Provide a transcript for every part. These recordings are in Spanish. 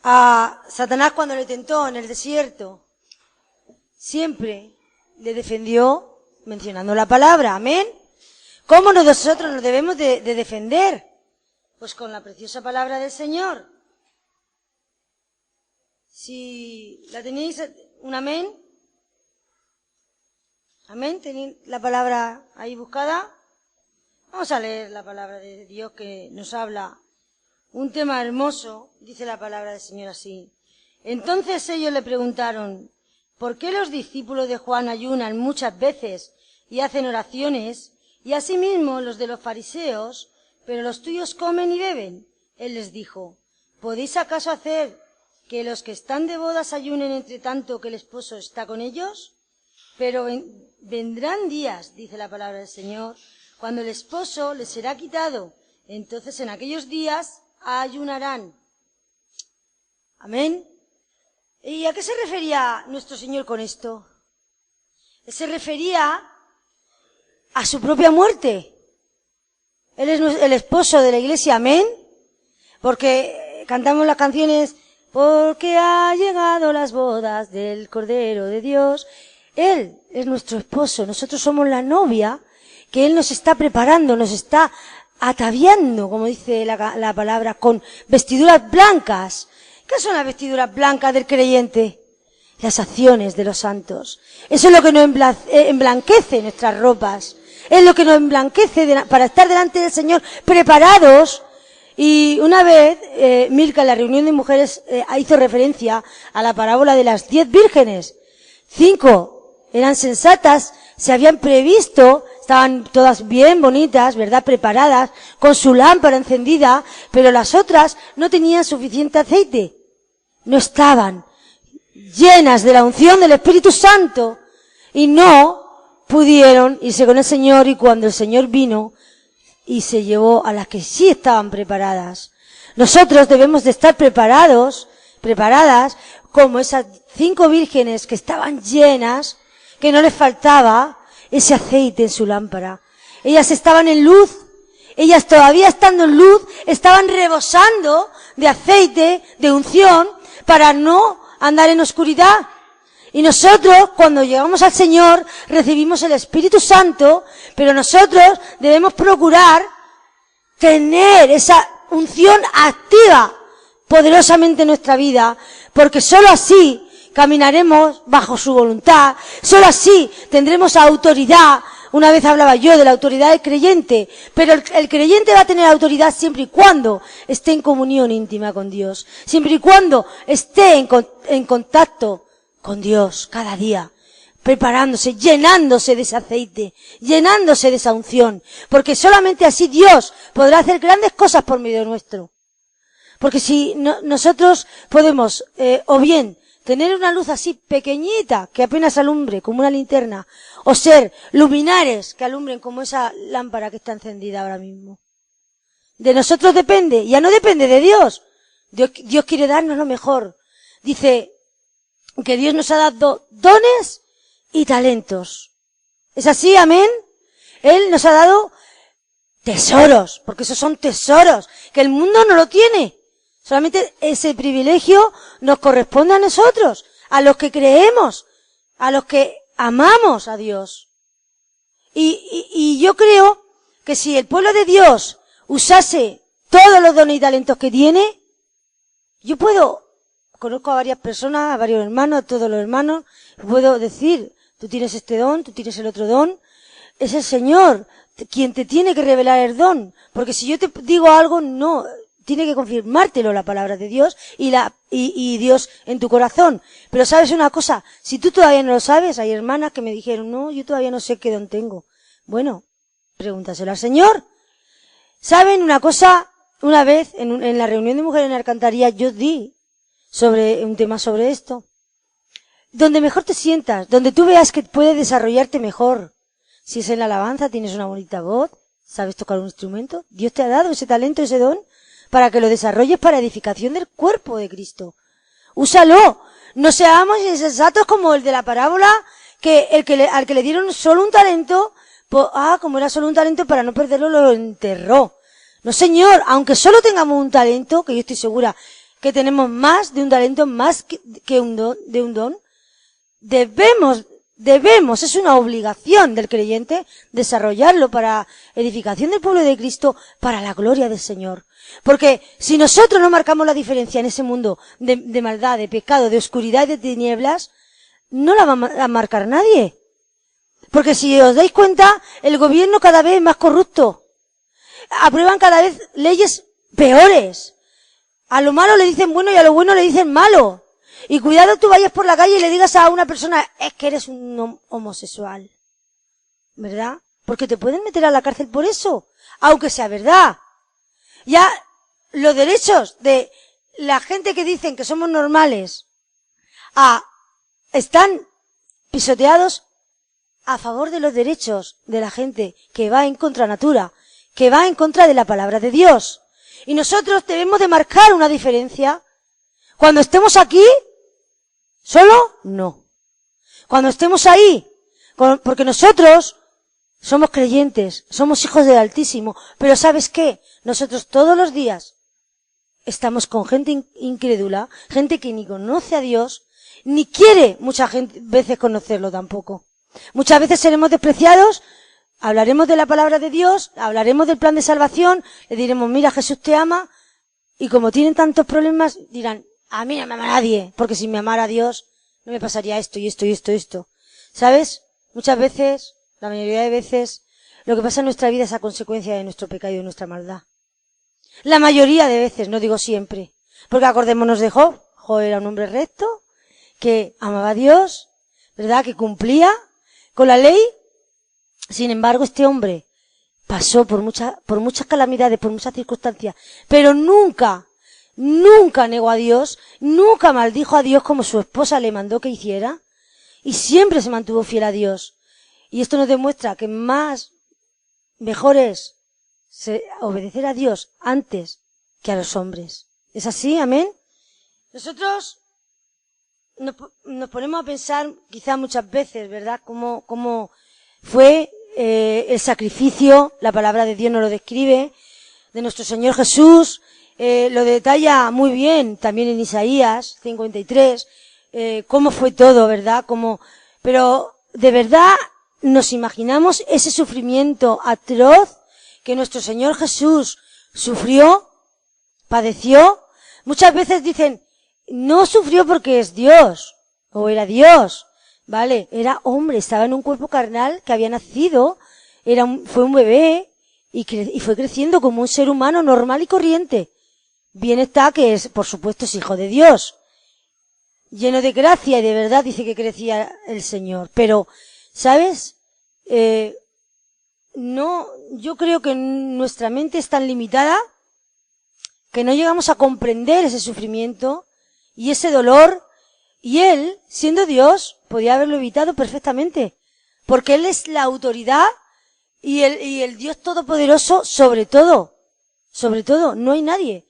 A Satanás cuando le tentó en el desierto, siempre le defendió mencionando la palabra. Amén. ¿Cómo nosotros nos debemos de defender? Pues con la preciosa palabra del Señor. Si la tenéis, un amén. Amén. ¿Tenéis la palabra ahí buscada? Vamos a leer la palabra de Dios que nos habla. Un tema hermoso, dice la palabra del Señor así. Entonces ellos le preguntaron, ¿por qué los discípulos de Juan ayunan muchas veces y hacen oraciones, y asimismo los de los fariseos, pero los tuyos comen y beben? Él les dijo, ¿podéis acaso hacer que los que están de bodas ayunen entre tanto que el esposo está con ellos? Pero vendrán días, dice la palabra del Señor, cuando el esposo les será quitado. Entonces en aquellos días ayunarán. Amén. ¿Y a qué se refería nuestro Señor con esto? Se refería a su propia muerte. Él es el esposo de la iglesia, amén. Porque cantamos las canciones, porque ha llegado las bodas del Cordero de Dios. Él es nuestro esposo, nosotros somos la novia que Él nos está preparando, nos está ataviando, como dice la palabra, con vestiduras blancas. ¿Qué son las vestiduras blancas del creyente? Las acciones de los santos. Eso es lo que nos emblanquece nuestras ropas. Es lo que nos emblanquece para estar delante del Señor preparados. Y una vez, Milka en la reunión de mujeres hizo referencia a la parábola de las 10 vírgenes. 5 eran sensatas, se habían previsto, estaban todas bien bonitas, ¿verdad? Preparadas, con su lámpara encendida, pero las otras no tenían suficiente aceite. No estaban llenas de la unción del Espíritu Santo y no pudieron irse con el Señor, y cuando el Señor vino y se llevó a las que sí estaban preparadas. Nosotros debemos de estar preparadas como esas 5 vírgenes que estaban llenas, que no les faltaba ese aceite en su lámpara. Ellas estaban en luz, ellas todavía estando en luz, estaban rebosando de aceite, de unción, para no andar en oscuridad. Y nosotros, cuando llegamos al Señor, recibimos el Espíritu Santo, pero nosotros debemos procurar tener esa unción activa poderosamente en nuestra vida, porque sólo así caminaremos bajo su voluntad, sólo así tendremos autoridad. Una vez hablaba yo de la autoridad del creyente, pero el creyente va a tener autoridad siempre y cuando esté en comunión íntima con Dios, siempre y cuando esté en contacto con Dios cada día, preparándose, llenándose de ese aceite, llenándose de esa unción, porque solamente así Dios podrá hacer grandes cosas por medio nuestro. Porque si nosotros podemos, o bien tener una luz así pequeñita que apenas alumbre como una linterna, o ser luminares que alumbren como esa lámpara que está encendida ahora mismo. De nosotros depende, ya no depende de Dios. Dios quiere darnos lo mejor. Dice que Dios nos ha dado dones y talentos. ¿Es así? Amén. Él nos ha dado tesoros, porque esos son tesoros que el mundo no lo tiene. Solamente ese privilegio nos corresponde a nosotros, a los que creemos, a los que amamos a Dios. Y yo creo que si el pueblo de Dios usase todos los dones y talentos que tiene, conozco a varias personas, a varios hermanos, a todos los hermanos, puedo decir, tú tienes este don, tú tienes el otro don, es el Señor quien te tiene que revelar el don, porque si yo te digo algo, no, tiene que confirmártelo la palabra de Dios y Dios en tu corazón. Pero sabes una cosa, si tú todavía no lo sabes, hay hermanas que me dijeron, no, yo todavía no sé qué don tengo. Bueno, pregúntaselo al Señor. ¿Saben una cosa? Una vez, en la reunión de mujeres en Alcantarilla, yo di sobre un tema sobre esto. Donde mejor te sientas, donde tú veas que puedes desarrollarte mejor. Si es en la alabanza, tienes una bonita voz, sabes tocar un instrumento, Dios te ha dado ese talento, ese don, para que lo desarrolles para edificación del cuerpo de Cristo. Úsalo. No seamos insensatos como el de la parábola, que al que le dieron solo un talento, como era solo un talento, para no perderlo, lo enterró. No, señor, aunque solo tengamos un talento, que yo estoy segura que tenemos más de un talento, más que un don, de un don, debemos, es una obligación del creyente desarrollarlo para edificación del pueblo de Cristo, para la gloria del Señor. Porque si nosotros no marcamos la diferencia en ese mundo de maldad, de pecado, de oscuridad y de tinieblas, no la va a marcar nadie. Porque si os dais cuenta, el gobierno cada vez es más corrupto. Aprueban cada vez leyes peores. A lo malo le dicen bueno y a lo bueno le dicen malo. Y cuidado tú vayas por la calle y le digas a una persona, es que eres un homosexual. ¿Verdad? Porque te pueden meter a la cárcel por eso. Aunque sea verdad. Ya los derechos de la gente que dicen que somos normales están pisoteados a favor de los derechos de la gente que va en contra natura, que va en contra de la palabra de Dios. Y nosotros debemos de marcar una diferencia. Cuando estemos aquí, solo no. Cuando estemos ahí, porque nosotros somos creyentes, somos hijos del Altísimo, pero ¿sabes qué? Nosotros todos los días estamos con gente incrédula, gente que ni conoce a Dios, ni quiere muchas veces conocerlo tampoco. Muchas veces seremos despreciados, hablaremos de la palabra de Dios, hablaremos del plan de salvación, le diremos, mira, Jesús te ama, y como tienen tantos problemas, dirán, a mí no me ama nadie, porque si me amara Dios, no me pasaría esto y esto y esto y esto. ¿Sabes? Muchas veces, la mayoría de veces, lo que pasa en nuestra vida es a consecuencia de nuestro pecado y de nuestra maldad. La mayoría de veces, no digo siempre, porque acordémonos de Job. Job era un hombre recto, que amaba a Dios, ¿verdad? Que cumplía con la ley. Sin embargo, este hombre pasó por muchas calamidades, por muchas circunstancias, pero nunca negó a Dios, nunca maldijo a Dios como su esposa le mandó que hiciera, y siempre se mantuvo fiel a Dios. Y esto nos demuestra que mejor es obedecer a Dios antes que a los hombres. ¿Es así? ¿Amén? Nosotros nos ponemos a pensar, quizá muchas veces, ¿verdad?, cómo fue el sacrificio, la palabra de Dios nos lo describe, de nuestro Señor Jesús, lo detalla muy bien también en Isaías 53, cómo fue todo, ¿verdad? Pero de verdad nos imaginamos ese sufrimiento atroz que nuestro Señor Jesús sufrió, padeció. Muchas veces dicen, no sufrió porque es Dios, o era Dios, ¿vale? Era hombre, estaba en un cuerpo carnal que había nacido, fue un bebé, y fue creciendo como un ser humano normal y corriente. Bien está que por supuesto, es hijo de Dios. Lleno de gracia y de verdad dice que crecía el Señor. Pero, ¿sabes? Yo creo que nuestra mente es tan limitada que no llegamos a comprender ese sufrimiento y ese dolor, y Él, siendo Dios, podía haberlo evitado perfectamente, porque Él es la autoridad y el Dios Todopoderoso sobre todo, no hay nadie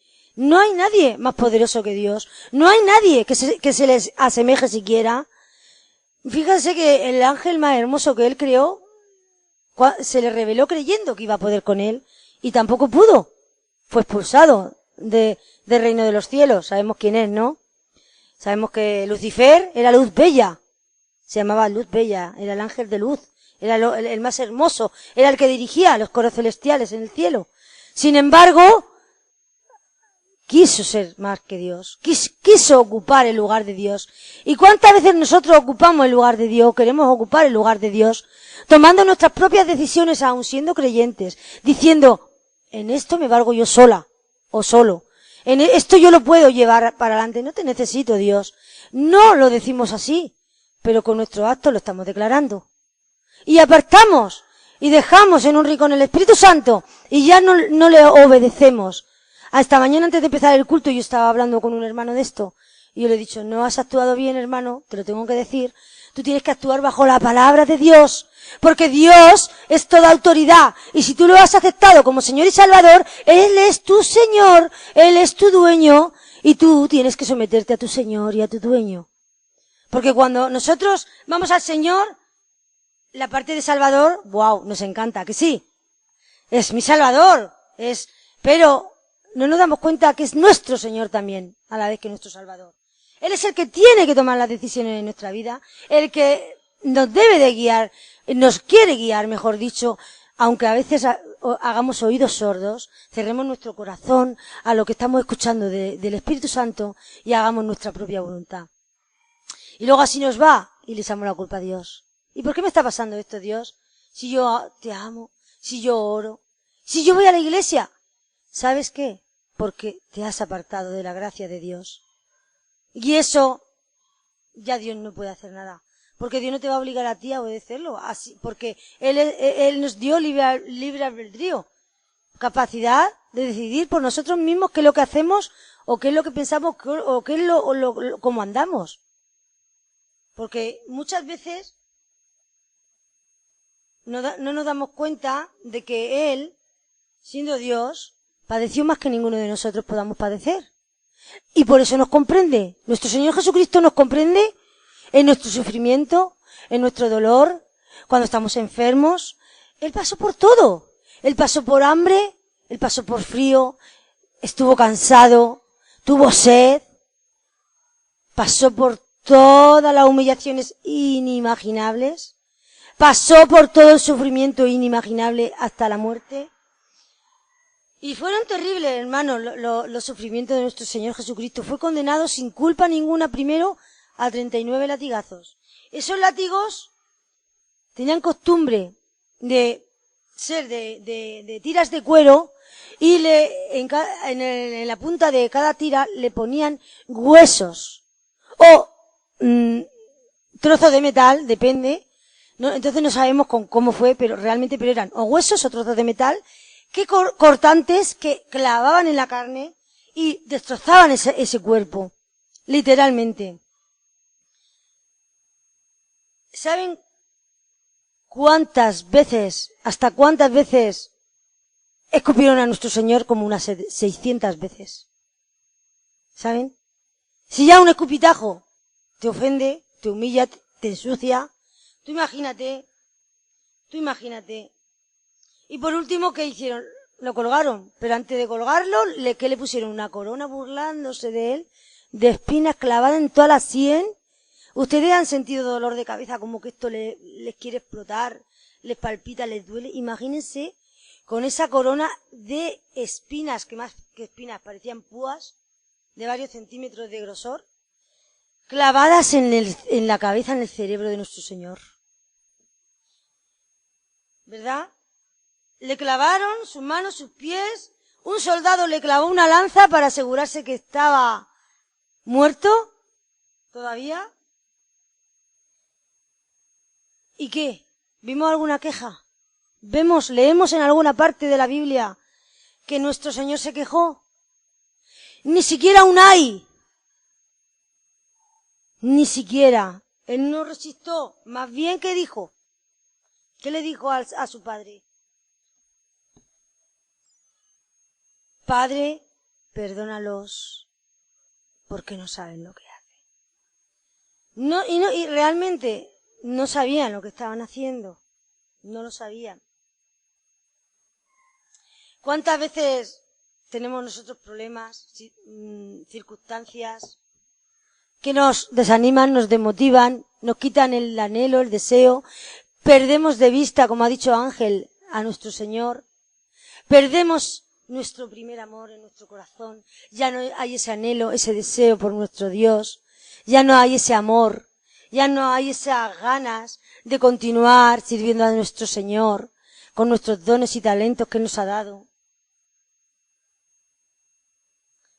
más poderoso que Dios, no hay nadie que se les asemeje siquiera. Fíjense que el ángel más hermoso que Él creó, se le reveló creyendo que iba a poder con Él, y tampoco pudo, fue expulsado del reino de los cielos. Sabemos quién es, ¿no? Sabemos que Lucifer era luz bella, se llamaba luz bella, era el ángel de luz, era el más hermoso, era el que dirigía los coros celestiales en el cielo. Sin embargo, quiso ser más que Dios, quiso ocupar el lugar de Dios. ¿Y cuántas veces nosotros ocupamos el lugar de Dios, queremos ocupar el lugar de Dios, tomando nuestras propias decisiones aún siendo creyentes, diciendo, en esto me valgo yo sola o solo, en esto yo lo puedo llevar para adelante, no te necesito, Dios? No lo decimos así, pero con nuestros actos lo estamos declarando. Y apartamos y dejamos en un rincón el Espíritu Santo y ya no le obedecemos. Hasta mañana, antes de empezar el culto, yo estaba hablando con un hermano de esto, y yo le he dicho, no has actuado bien, hermano, te lo tengo que decir, tú tienes que actuar bajo la palabra de Dios, porque Dios es toda autoridad, y si tú lo has aceptado como Señor y Salvador, Él es tu Señor, Él es tu dueño, y tú tienes que someterte a tu Señor y a tu dueño. Porque cuando nosotros vamos al Señor, la parte de Salvador, wow, nos encanta, que sí, es mi Salvador, pero no nos damos cuenta que es nuestro Señor también, a la vez que nuestro Salvador. Él es el que tiene que tomar las decisiones en nuestra vida, el que nos debe de guiar, nos quiere guiar, mejor dicho, aunque a veces hagamos oídos sordos, cerremos nuestro corazón a lo que estamos escuchando del Espíritu Santo y hagamos nuestra propia voluntad. Y luego así nos va y le echamos la culpa a Dios. ¿Y por qué me está pasando esto, Dios? Si yo te amo, si yo oro, si yo voy a la iglesia. ¿Sabes qué? Porque te has apartado de la gracia de Dios. Y eso, ya Dios no puede hacer nada. Porque Dios no te va a obligar a ti a obedecerlo. Así, porque Él nos dio libre albedrío. Capacidad de decidir por nosotros mismos qué es lo que hacemos, o qué es lo que pensamos, o qué es cómo andamos. Porque muchas veces no nos damos cuenta de que Él, siendo Dios, padeció más que ninguno de nosotros podamos padecer. Y por eso nos comprende. Nuestro Señor Jesucristo nos comprende en nuestro sufrimiento, en nuestro dolor, cuando estamos enfermos. Él pasó por todo. Él pasó por hambre, Él pasó por frío, estuvo cansado, tuvo sed, pasó por todas las humillaciones inimaginables, pasó por todo el sufrimiento inimaginable hasta la muerte. Y fueron terribles, hermanos, los sufrimientos de nuestro Señor Jesucristo. Fue condenado sin culpa ninguna primero a 39 latigazos. Esos látigos tenían costumbre de ser de tiras de cuero y en la punta de cada tira le ponían huesos o trozos de metal, depende. ¿No? Entonces no sabemos cómo fue, pero eran o huesos o trozos de metal que cortantes que clavaban en la carne y destrozaban ese cuerpo, literalmente. ¿Saben hasta cuántas veces escupieron a nuestro Señor? Como unas 600 veces. ¿Saben? Si ya un escupitajo te ofende, te humilla, te ensucia, tú imagínate. Y por último, ¿qué hicieron? Lo colgaron, pero antes de colgarlo, ¿qué le pusieron? Una corona burlándose de él, de espinas clavadas en toda la sien. ¿Ustedes han sentido dolor de cabeza, como que esto les quiere explotar, les palpita, les duele? Imagínense con esa corona de espinas, que más que espinas parecían púas, de varios centímetros de grosor, clavadas en la cabeza, en el cerebro de nuestro Señor. ¿Verdad? Le clavaron sus manos, sus pies. Un soldado le clavó una lanza para asegurarse que estaba muerto todavía. ¿Y qué? ¿Vimos alguna queja? Leemos en alguna parte de la Biblia que nuestro Señor se quejó. Ni siquiera un ay. Ni siquiera. Él no resistió. Más bien, ¿qué dijo? ¿Qué le dijo a su padre? Padre, perdónalos, porque no saben lo que hacen. Y realmente no sabían lo que estaban haciendo. No lo sabían. ¿Cuántas veces tenemos nosotros problemas, circunstancias que nos desaniman, nos desmotivan, nos quitan el anhelo, el deseo? Perdemos de vista, como ha dicho Ángel, a nuestro Señor. Perdemos nuestro primer amor en nuestro corazón. Ya no hay ese anhelo, ese deseo por nuestro Dios. Ya no hay ese amor. Ya no hay esas ganas de continuar sirviendo a nuestro Señor con nuestros dones y talentos que nos ha dado.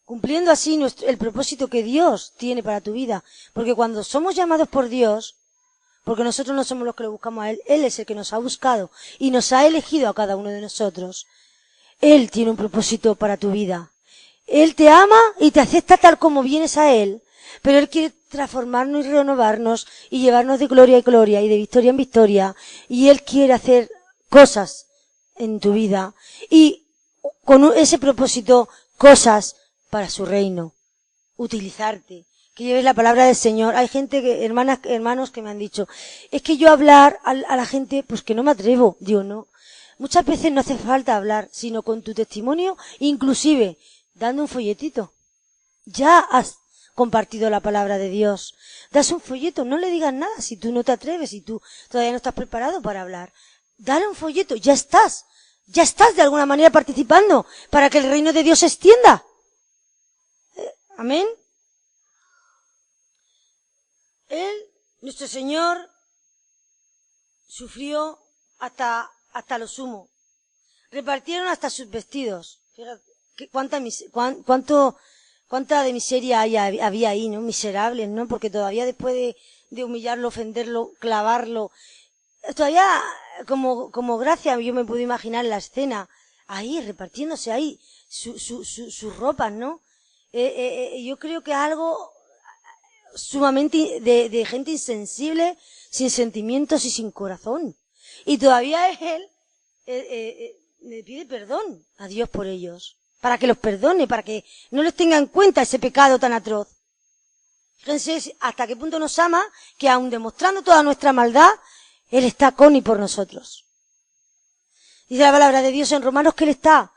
Cumpliendo así el propósito que Dios tiene para tu vida. Porque cuando somos llamados por Dios, porque nosotros no somos los que lo buscamos a Él, Él es el que nos ha buscado y nos ha elegido a cada uno de nosotros. Él tiene un propósito para tu vida. Él te ama y te acepta tal como vienes a Él, pero Él quiere transformarnos y renovarnos y llevarnos de gloria en gloria y de victoria en victoria. Y Él quiere hacer cosas en tu vida y con ese propósito, cosas para su reino. Utilizarte. Que lleves la palabra del Señor. Hay gente hermanos que me han dicho, es que yo hablar a la gente, pues que no me atrevo. Digo, no. Muchas veces no hace falta hablar, sino con tu testimonio, inclusive dando un folletito. Ya has compartido la palabra de Dios. Das un folleto, no le digas nada si tú no te atreves, si tú todavía no estás preparado para hablar. Dale un folleto, ya estás de alguna manera participando para que el reino de Dios se extienda. Amén. Él, nuestro Señor, sufrió hasta lo sumo. Repartieron hasta sus vestidos. Fíjate, cuánta de miseria había ahí, ¿no? Miserables, ¿no? Porque todavía después de humillarlo, ofenderlo, clavarlo, todavía como gracia yo me puedo imaginar la escena ahí, repartiéndose ahí sus ropas, ¿no? Yo creo que es algo sumamente de gente insensible, sin sentimientos y sin corazón. Y todavía él le pide perdón a Dios por ellos, para que los perdone, para que no les tenga en cuenta ese pecado tan atroz. Fíjense hasta qué punto nos ama, que aun demostrando toda nuestra maldad, Él está con y por nosotros. Dice la palabra de Dios en Romanos que Él está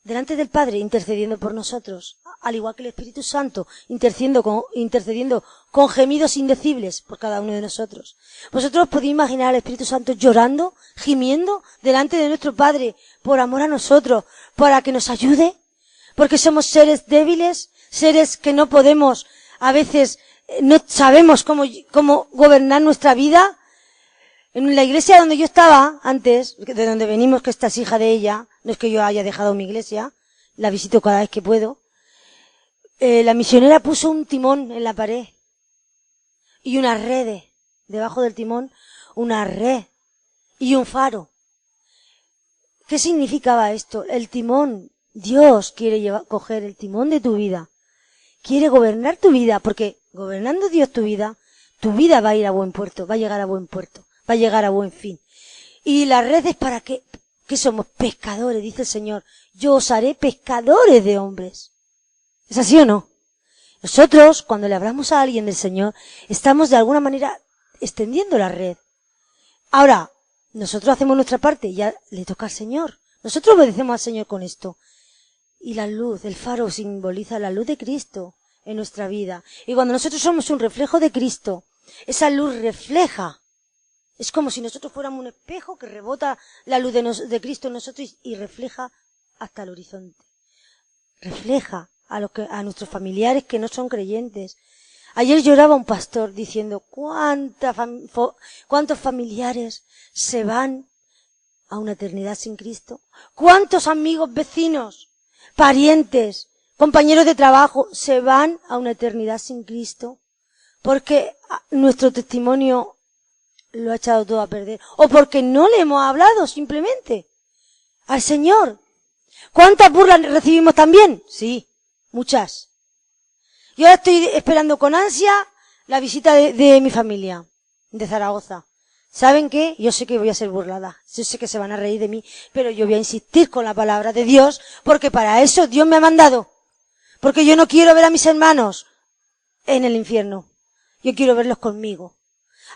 delante del Padre intercediendo por nosotros, al igual que el Espíritu Santo intercediendo con gemidos indecibles por cada uno de nosotros. Vosotros podéis imaginar al Espíritu Santo llorando, gimiendo delante de nuestro Padre por amor a nosotros, para que nos ayude, porque somos seres débiles, seres que no podemos, a veces no sabemos cómo gobernar nuestra vida. En la iglesia donde yo estaba antes, de donde venimos, que esta es hija de ella, no es que yo haya dejado mi iglesia, la visito cada vez que puedo, la misionera puso un timón en la pared y unas redes, debajo del timón, una red y un faro. ¿Qué significaba esto? El timón. Dios quiere coger el timón de tu vida. Quiere gobernar tu vida, porque gobernando Dios tu vida va a ir a buen puerto, va a llegar a buen puerto, va a llegar a buen fin. Y la red es para que somos pescadores, dice el Señor. Yo os haré pescadores de hombres. ¿Es así o no? Nosotros, cuando le hablamos a alguien del Señor, estamos de alguna manera extendiendo la red. Ahora, nosotros hacemos nuestra parte y ya le toca al Señor. Nosotros obedecemos al Señor con esto. Y la luz, el faro simboliza la luz de Cristo en nuestra vida. Y cuando nosotros somos un reflejo de Cristo, esa luz refleja. Es como si nosotros fuéramos un espejo que rebota la luz de Cristo en nosotros y refleja hasta el horizonte. Refleja a nuestros familiares que no son creyentes. Ayer lloraba un pastor diciendo cuántos familiares se van a una eternidad sin Cristo. Cuántos amigos, vecinos, parientes, compañeros de trabajo se van a una eternidad sin Cristo porque nuestro testimonio lo ha echado todo a perder, o porque no le hemos hablado simplemente al Señor. ¿Cuántas burlas recibimos también? Sí, muchas. Yo ahora estoy esperando con ansia la visita de mi familia, de Zaragoza. ¿Saben qué? Yo sé que voy a ser burlada, yo sé que se van a reír de mí, pero yo voy a insistir con la palabra de Dios, porque para eso Dios me ha mandado. Porque yo no quiero ver a mis hermanos en el infierno, yo quiero verlos conmigo.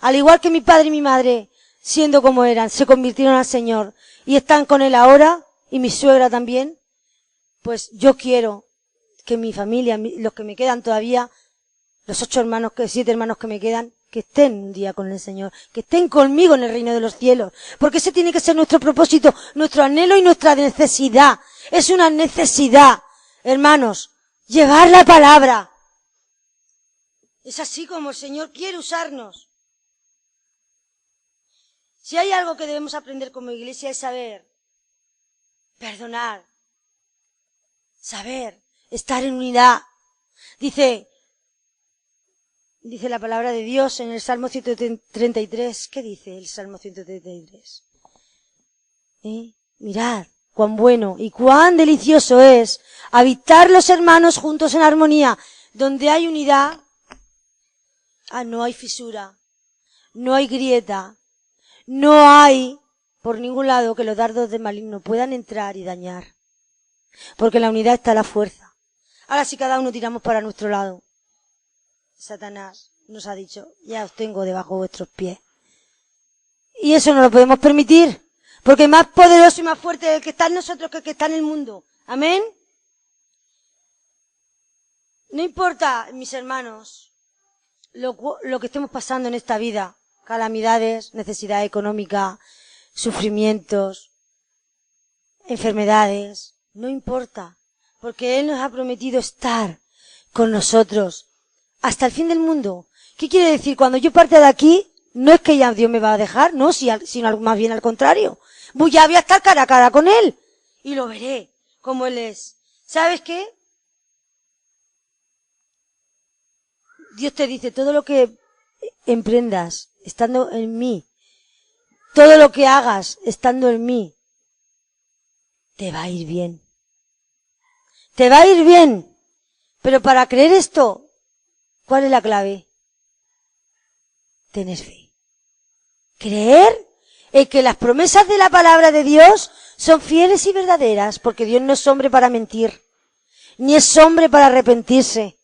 Al igual que mi padre y mi madre, siendo como eran, se convirtieron al Señor y están con Él ahora, y mi suegra también, pues yo quiero que mi familia, los que me quedan todavía, los 7 hermanos que me quedan, que estén un día con el Señor, que estén conmigo en el reino de los cielos, porque ese tiene que ser nuestro propósito, nuestro anhelo y nuestra necesidad. Es una necesidad, hermanos, llevar la palabra. Es así como el Señor quiere usarnos. Si hay algo que debemos aprender como iglesia es saber perdonar, saber estar en unidad. Dice la palabra de Dios en el Salmo 133. ¿Qué dice el Salmo 133? Mirad cuán bueno y cuán delicioso es habitar los hermanos juntos en armonía. Donde hay unidad, no hay fisura, no hay grieta. No hay, por ningún lado, que los dardos del maligno puedan entrar y dañar. Porque en la unidad está la fuerza. Ahora si cada uno tiramos para nuestro lado, Satanás nos ha dicho, ya os tengo debajo de vuestros pies. Y eso no lo podemos permitir, porque más poderoso y más fuerte es el que está en nosotros que el que está en el mundo. Amén. No importa, mis hermanos, lo que estemos pasando en esta vida, calamidades, necesidad económica, sufrimientos, enfermedades, no importa, porque Él nos ha prometido estar con nosotros hasta el fin del mundo. ¿Qué quiere decir? Cuando yo parte de aquí, no es que ya Dios me va a dejar, no, sino más bien al contrario. Ya voy a estar cara a cara con Él y lo veré como Él es. ¿Sabes qué? Dios te dice, todo lo que emprendas estando en mí, todo lo que hagas estando en mí, te va a ir bien. Te va a ir bien. Pero para creer esto, ¿cuál es la clave? Tener fe. Creer en que las promesas de la palabra de Dios son fieles y verdaderas, porque Dios no es hombre para mentir, ni es hombre para arrepentirse.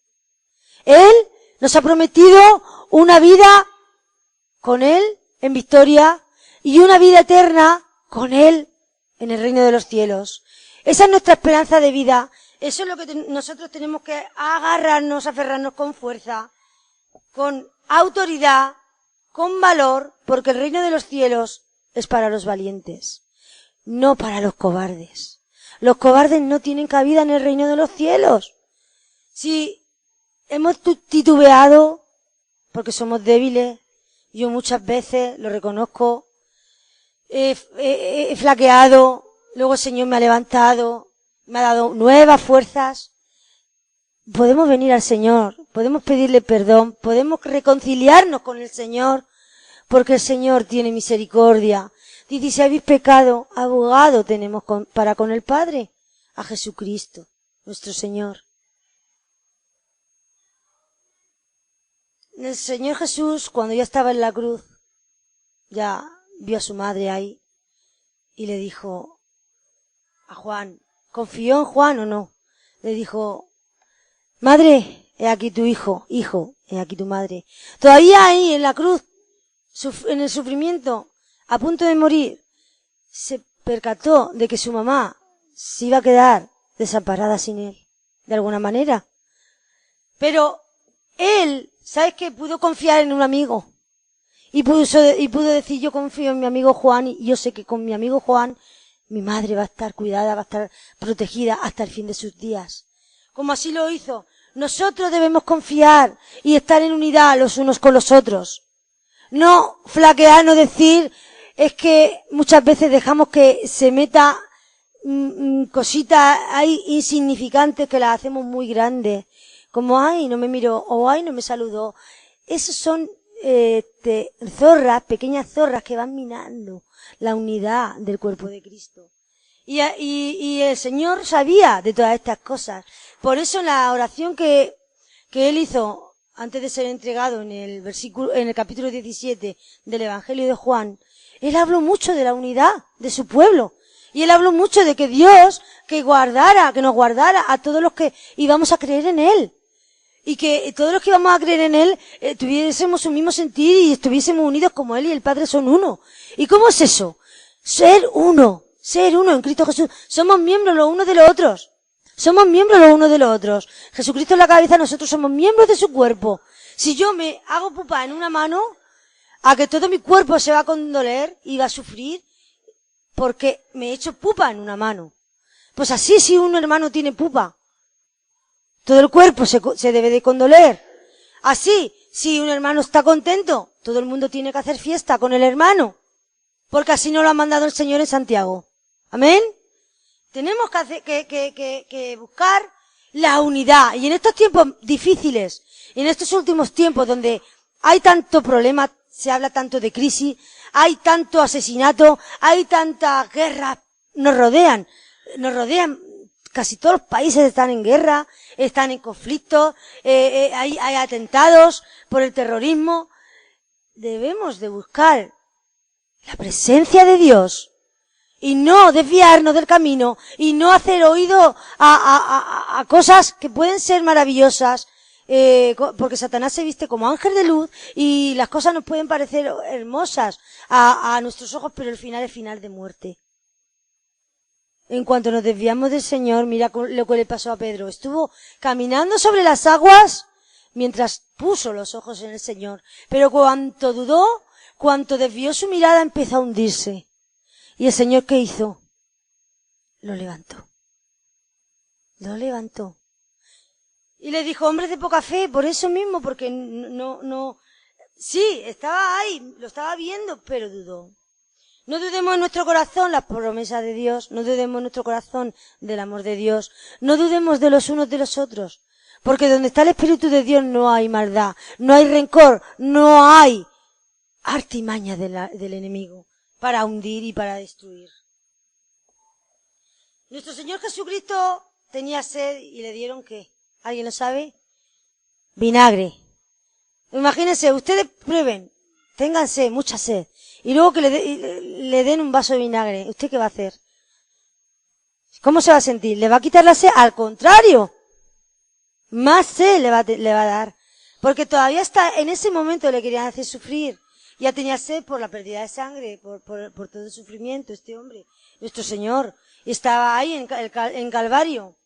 Él nos ha prometido una vida con Él en victoria y una vida eterna con Él en el reino de los cielos. Esa es nuestra esperanza de vida. Eso es lo que nosotros tenemos que agarrarnos, aferrarnos con fuerza, con autoridad, con valor, porque el reino de los cielos es para los valientes, no para los cobardes. Los cobardes no tienen cabida en el reino de los cielos. Si hemos titubeado, porque somos débiles, yo muchas veces, lo reconozco, he flaqueado, luego el Señor me ha levantado, me ha dado nuevas fuerzas. Podemos venir al Señor, podemos pedirle perdón, podemos reconciliarnos con el Señor, porque el Señor tiene misericordia. Dice, si habéis pecado, abogado tenemos para con el Padre, a Jesucristo, nuestro Señor. El Señor Jesús, cuando ya estaba en la cruz, ya vio a su madre ahí y le dijo a Juan, ¿confió en Juan o no? Le dijo, madre, he aquí tu hijo, he aquí tu madre. Todavía ahí en la cruz, en el sufrimiento, a punto de morir, se percató de que su mamá se iba a quedar desamparada sin él, de alguna manera. Pero él, ¿sabes qué? Pudo confiar en un amigo. Y pudo decir, yo confío en mi amigo Juan y yo sé que con mi amigo Juan mi madre va a estar cuidada, va a estar protegida hasta el fin de sus días. Como así lo hizo. Nosotros debemos confiar y estar en unidad los unos con los otros. No flaquear, no decir, es que muchas veces dejamos que se meta cositas ahí insignificantes que las hacemos muy grandes. Como, ay, no me miró, o ay, no me saludó. Esos son zorras, pequeñas zorras que van minando la unidad del cuerpo de Cristo. Y el Señor sabía de todas estas cosas. Por eso en la oración que Él hizo antes de ser entregado en el capítulo 17 del Evangelio de Juan, Él habló mucho de la unidad de su pueblo. Y Él habló mucho de que Dios, que nos guardara a todos los que íbamos a creer en Él. Y que todos los que íbamos a creer en Él tuviésemos un mismo sentir y estuviésemos unidos como Él y el Padre son uno. ¿Y cómo es eso? Ser uno en Cristo Jesús. Somos miembros los unos de los otros. Somos miembros los unos de los otros. Jesucristo es la cabeza, nosotros somos miembros de su cuerpo. Si yo me hago pupa en una mano, a que todo mi cuerpo se va a condoler y va a sufrir porque me he hecho pupa en una mano. Pues así si un hermano tiene pupa, todo el cuerpo se debe de condoler. Así, si un hermano está contento, todo el mundo tiene que hacer fiesta con el hermano. Porque así nos lo ha mandado el Señor en Santiago. Amén. Tenemos que buscar la unidad. Y en estos tiempos difíciles, y en estos últimos tiempos donde hay tanto problema, se habla tanto de crisis, hay tanto asesinato, hay tantas guerras, nos rodean. Casi todos los países están en guerra, están en conflicto, hay atentados por el terrorismo. Debemos de buscar la presencia de Dios y no desviarnos del camino y no hacer oído a cosas que pueden ser maravillosas, porque Satanás se viste como ángel de luz y las cosas nos pueden parecer hermosas a nuestros ojos, pero el final es final de muerte. En cuanto nos desviamos del Señor, mira lo que le pasó a Pedro. Estuvo caminando sobre las aguas mientras puso los ojos en el Señor. Pero cuanto dudó, cuanto desvió su mirada, empezó a hundirse. ¿Y el Señor qué hizo? Lo levantó. Lo levantó. Y le dijo, hombres de poca fe, por eso mismo, porque sí, estaba ahí, lo estaba viendo, pero dudó. No dudemos en nuestro corazón las promesas de Dios, no dudemos en nuestro corazón del amor de Dios, no dudemos de los unos de los otros, porque donde está el Espíritu de Dios no hay maldad, no hay rencor, no hay artimaña del enemigo para hundir y para destruir. Nuestro Señor Jesucristo tenía sed y le dieron ¿qué? ¿Alguien lo sabe? Vinagre. Imagínense, ustedes prueben, tengan sed, mucha sed, y luego que le den un vaso de vinagre. ¿Usted qué va a hacer? ¿Cómo se va a sentir? ¿Le va a quitar la sed? Al contrario, más sed le va a dar. Porque todavía en ese momento le querían hacer sufrir. Ya tenía sed por la pérdida de sangre, por todo el sufrimiento, este hombre, nuestro Señor. Y estaba ahí en Calvario.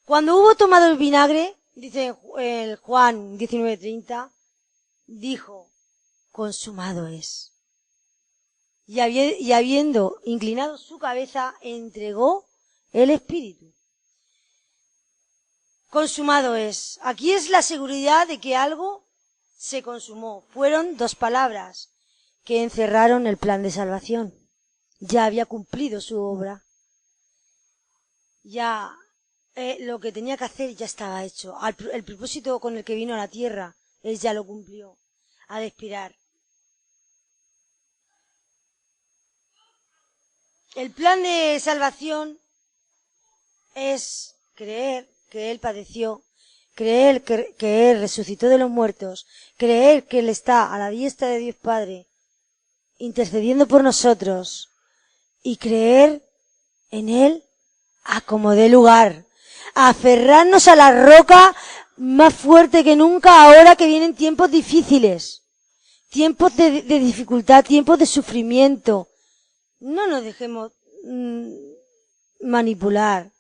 Cuando hubo tomado el vinagre, dice el Juan 19:30, dijo, consumado es. Y habiendo inclinado su cabeza, entregó el Espíritu. Consumado es. Aquí es la seguridad de que algo se consumó. Fueron 2 palabras que encerraron el plan de salvación. Ya había cumplido su obra. Ya lo que tenía que hacer ya estaba hecho. El propósito con el que vino a la tierra, él ya lo cumplió. Al expirar. El plan de salvación es creer que él padeció, creer que él resucitó de los muertos, creer que él está a la diestra de Dios Padre, intercediendo por nosotros, y creer en él a como dé lugar, aferrarnos a la roca más fuerte que nunca ahora que vienen tiempos difíciles, tiempos de dificultad, tiempos de sufrimiento. No nos dejemos manipular.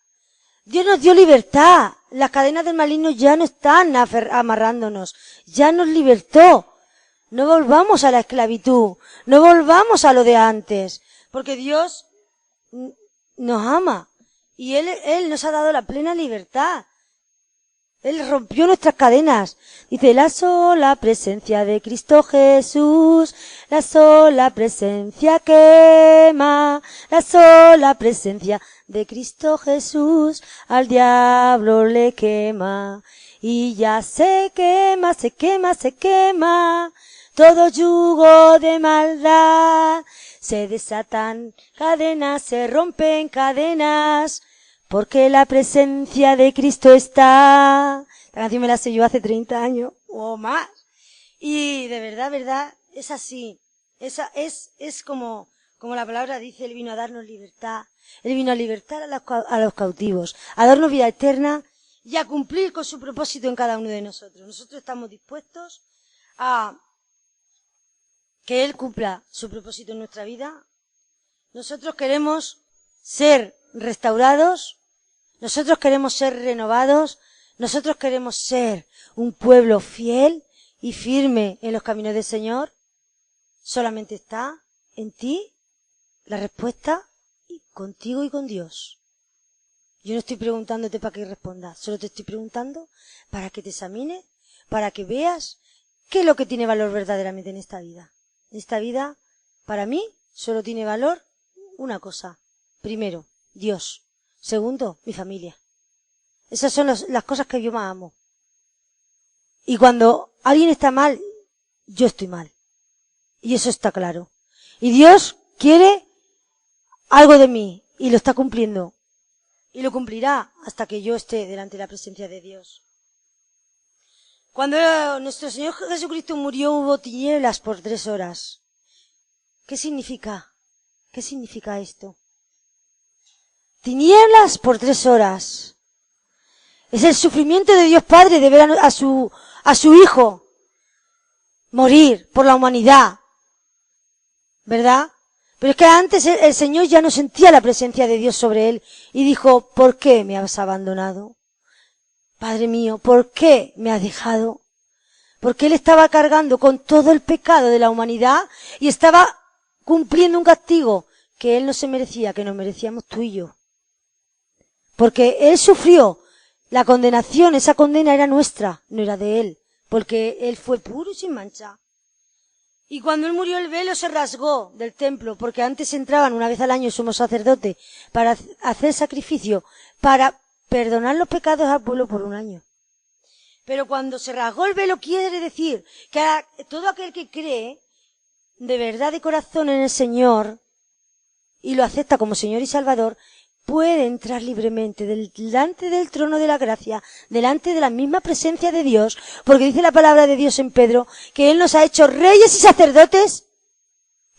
Dios nos dio libertad. Las cadenas del maligno ya no están amarrándonos. Ya nos libertó. No volvamos a la esclavitud. No volvamos a lo de antes. Porque Dios nos ama. Y Él nos ha dado la plena libertad. Él rompió nuestras cadenas. Dice, la sola presencia de Cristo Jesús, la sola presencia quema, la sola presencia de Cristo Jesús al diablo le quema. Y ya se quema, se quema, se quema, todo yugo de maldad. Se desatan cadenas, se rompen cadenas, porque la presencia de Cristo está. La canción me la sé yo hace 30 años o más. Y de verdad, es así. Es como la palabra dice, Él vino a darnos libertad. Él vino a libertar a los cautivos, a darnos vida eterna y a cumplir con su propósito en cada uno de nosotros. Nosotros estamos dispuestos a que Él cumpla su propósito en nuestra vida. Nosotros queremos ser restaurados. Nosotros queremos ser renovados, nosotros queremos ser un pueblo fiel y firme en los caminos del Señor. Solamente está en ti la respuesta, y contigo y con Dios. Yo no estoy preguntándote para que respondas, solo te estoy preguntando para que te examines, para que veas qué es lo que tiene valor verdaderamente en esta vida. En esta vida, para mí, solo tiene valor una cosa. Primero, Dios. Segundo, mi familia. Esas son las cosas que yo más amo. Y cuando alguien está mal, yo estoy mal. Y eso está claro. Y Dios quiere algo de mí y lo está cumpliendo. Y lo cumplirá hasta que yo esté delante de la presencia de Dios. Cuando nuestro Señor Jesucristo murió, hubo tinieblas por 3 horas. ¿Qué significa? ¿Qué significa esto? Tinieblas por 3 horas. Es el sufrimiento de Dios Padre de ver a su Hijo morir por la humanidad. ¿Verdad? Pero es que antes el Señor ya no sentía la presencia de Dios sobre él y dijo, ¿por qué me has abandonado? Padre mío, ¿por qué me has dejado? Porque él estaba cargando con todo el pecado de la humanidad y estaba cumpliendo un castigo que él no se merecía, que nos merecíamos tú y yo. Porque él sufrió la condenación, esa condena era nuestra, no era de él, porque él fue puro y sin mancha. Y cuando él murió el velo se rasgó del templo, porque antes entraban una vez al año el sumo sacerdote para hacer sacrificio, para perdonar los pecados al pueblo por un año. Pero cuando se rasgó el velo quiere decir que todo aquel que cree de verdad de corazón en el Señor y lo acepta como Señor y Salvador, puede entrar libremente delante del trono de la gracia, delante de la misma presencia de Dios, porque dice la palabra de Dios en Pedro, que Él nos ha hecho reyes y sacerdotes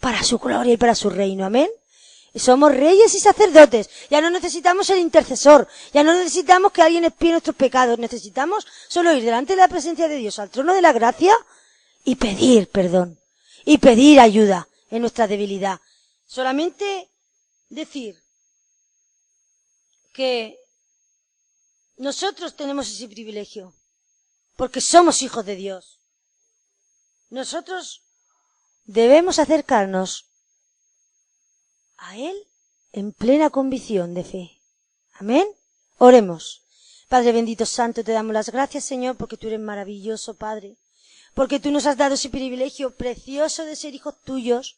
para su gloria y para su reino. Amén. Somos reyes y sacerdotes. Ya no necesitamos el intercesor. Ya no necesitamos que alguien expíe nuestros pecados. Necesitamos solo ir delante de la presencia de Dios, al trono de la gracia, y pedir perdón. Y pedir ayuda en nuestra debilidad. Solamente decir que nosotros tenemos ese privilegio, porque somos hijos de Dios. Nosotros debemos acercarnos a Él en plena convicción de fe. Amén. Oremos. Padre bendito santo, te damos las gracias, Señor, porque tú eres maravilloso, Padre. Porque tú nos has dado ese privilegio precioso de ser hijos tuyos.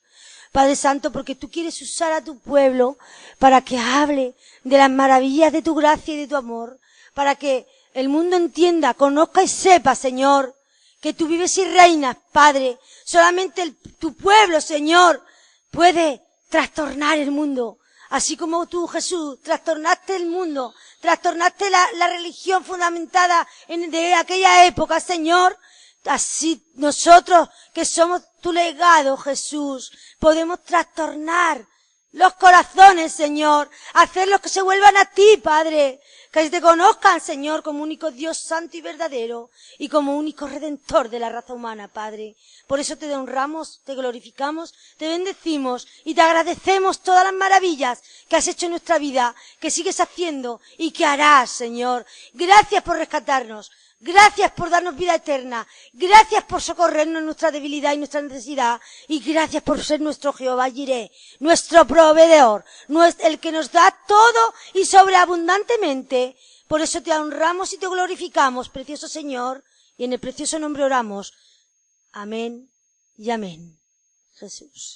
Padre Santo, porque tú quieres usar a tu pueblo para que hable de las maravillas de tu gracia y de tu amor, para que el mundo entienda, conozca y sepa, Señor, que tú vives y reinas, Padre. Solamente tu pueblo, Señor, puede trastornar el mundo. Así como tú, Jesús, trastornaste el mundo, trastornaste la religión fundamentada de aquella época, Señor. Así nosotros, que somos tu legado, Jesús, podemos trastornar los corazones, Señor, hacerlos que se vuelvan a ti, Padre, que te conozcan, Señor, como único Dios santo y verdadero y como único redentor de la raza humana, Padre. Por eso te honramos, te glorificamos, te bendecimos y te agradecemos todas las maravillas que has hecho en nuestra vida, que sigues haciendo y que harás, Señor. Gracias por rescatarnos. Gracias por darnos vida eterna. Gracias por socorrernos en nuestra debilidad y nuestra necesidad. Y gracias por ser nuestro Jehová Jireh, nuestro proveedor, el que nos da todo y sobreabundantemente. Por eso te honramos y te glorificamos, precioso Señor, y en el precioso nombre oramos. Amén y amén. Jesús.